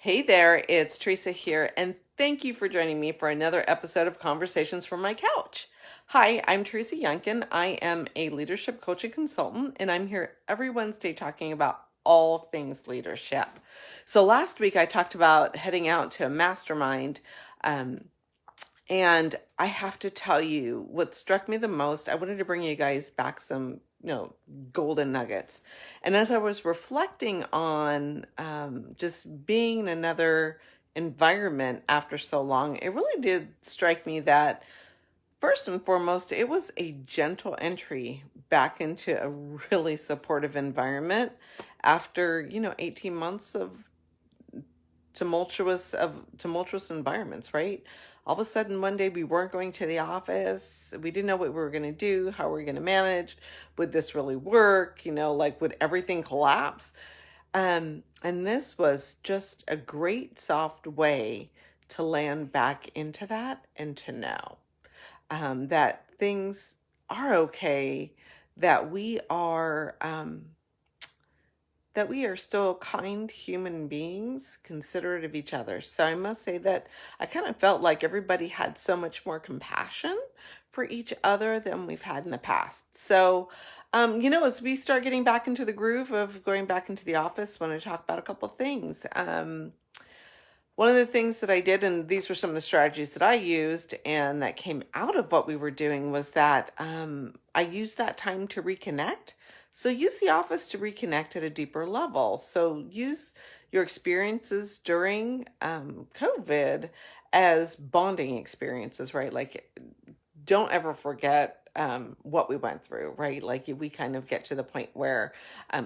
Hey there, it's Teresa here, and thank you for joining me for another episode of Conversations from My Couch. Hi, I'm Teresa Youngkin. I am a leadership coach and consultant, and I'm here every Wednesday talking about all things leadership. So last week I talked about heading out to a mastermind, and I have to tell you what struck me the most. I wanted to bring you guys back some, golden nuggets. And as I was reflecting on just being in another environment after so long, it really did strike me that first and foremost, it was a gentle entry back into a really supportive environment after, 18 months of tumultuous environments, right? All of a sudden one day we weren't going to the office. We didn't know what we were going to do, how we were going to manage. Would this really work? Would everything collapse? And this was just a great soft way to land back into that and to know that things are okay, that we are still kind human beings, considerate of each other. So I must say that I kind of felt like everybody had so much more compassion for each other than we've had in the past. So, as we start getting back into the groove of going back into the office, I want to talk about a couple of things. One of the things that I did, and these were some of the strategies that I used and that came out of what we were doing, was that I used that time to reconnect. So use the office to reconnect at a deeper level. So use your experiences during COVID as bonding experiences, right? Like, don't ever forget what we went through, right? Like, we kind of get to the point where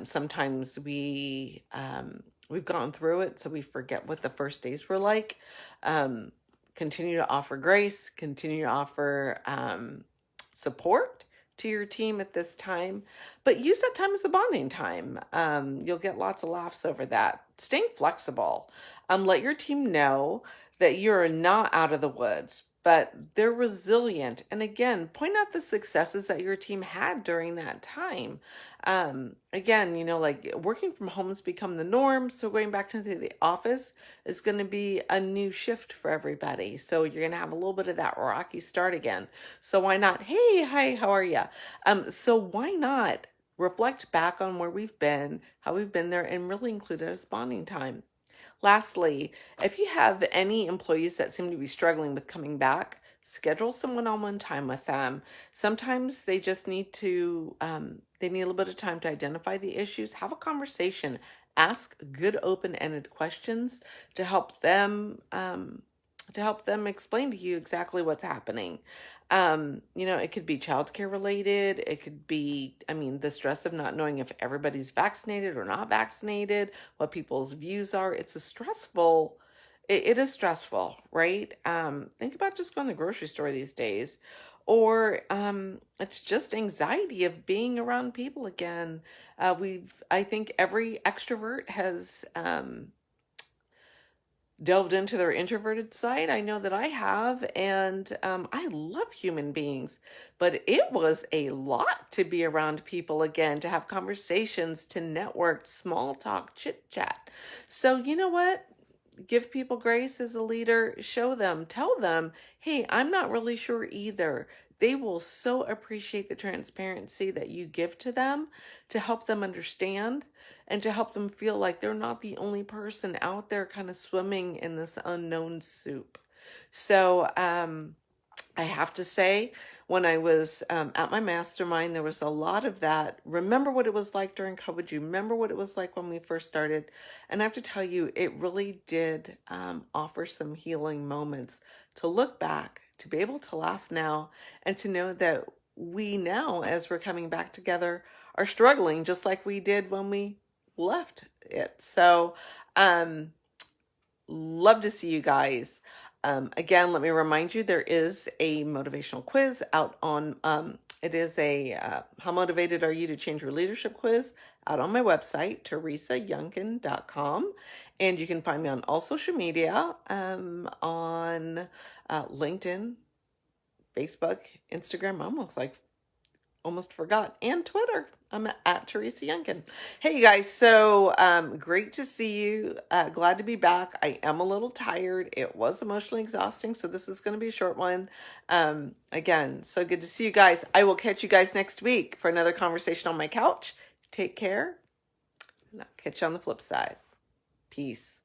sometimes we've gone through it, so we forget what the first days were like. Continue to offer grace, continue to offer support to your team at this time, but use that time as a bonding time. You'll get lots of laughs over that. Staying flexible. Let your team know that you're not out of the woods, but they're resilient. And again, point out the successes that your team had during that time. Again, like, working from home has become the norm. So going back to the office is going to be a new shift for everybody. So you're going to have a little bit of that rocky start again. So why not? Hey, hi, how are you? So why not reflect back on where we've been, how we've been there, and really include it as bonding time. Lastly, if you have any employees that seem to be struggling with coming back, schedule some one-on-one time with them. Sometimes they just need to, they need a little bit of time to identify the issues, have a conversation, ask good open-ended questions to help them explain to you exactly what's happening. It could be childcare related. It could be, the stress of not knowing if everybody's vaccinated or not vaccinated, what people's views are. It is stressful, right? Think about just going to the grocery store these days. Or it's just anxiety of being around people again. I think every extrovert has delved into their introverted side. I know that I have, and I love human beings, but it was a lot to be around people again, to have conversations, to network, small talk, chit chat. So you know what? Give people grace as a leader. Show them, tell them, hey, I'm not really sure either. They will so appreciate the transparency that you give to them to help them understand and to help them feel like they're not the only person out there kind of swimming in this unknown soup. So, I have to say, when I was at my mastermind, there was a lot of that. Remember what it was like during COVID. You remember what it was like when we first started. And I have to tell you, it really did offer some healing moments to look back, to be able to laugh now, and to know that we now, as we're coming back together, are struggling just like we did when we left it. So, love to see you guys. Again, let me remind you, there is a motivational quiz out on, it is a How Motivated Are You to Change Your Leadership quiz out on my website, teresayoungkin.com. And you can find me on all social media, on LinkedIn, Facebook, Instagram, almost forgot, and Twitter. I'm at Teresa Youngkin. Hey, you guys. So great to see you. Glad to be back. I am a little tired. It was emotionally exhausting, so this is going to be a short one. Again, so good to see you guys. I will catch you guys next week for another conversation on my couch. Take care. And I'll catch you on the flip side. Peace.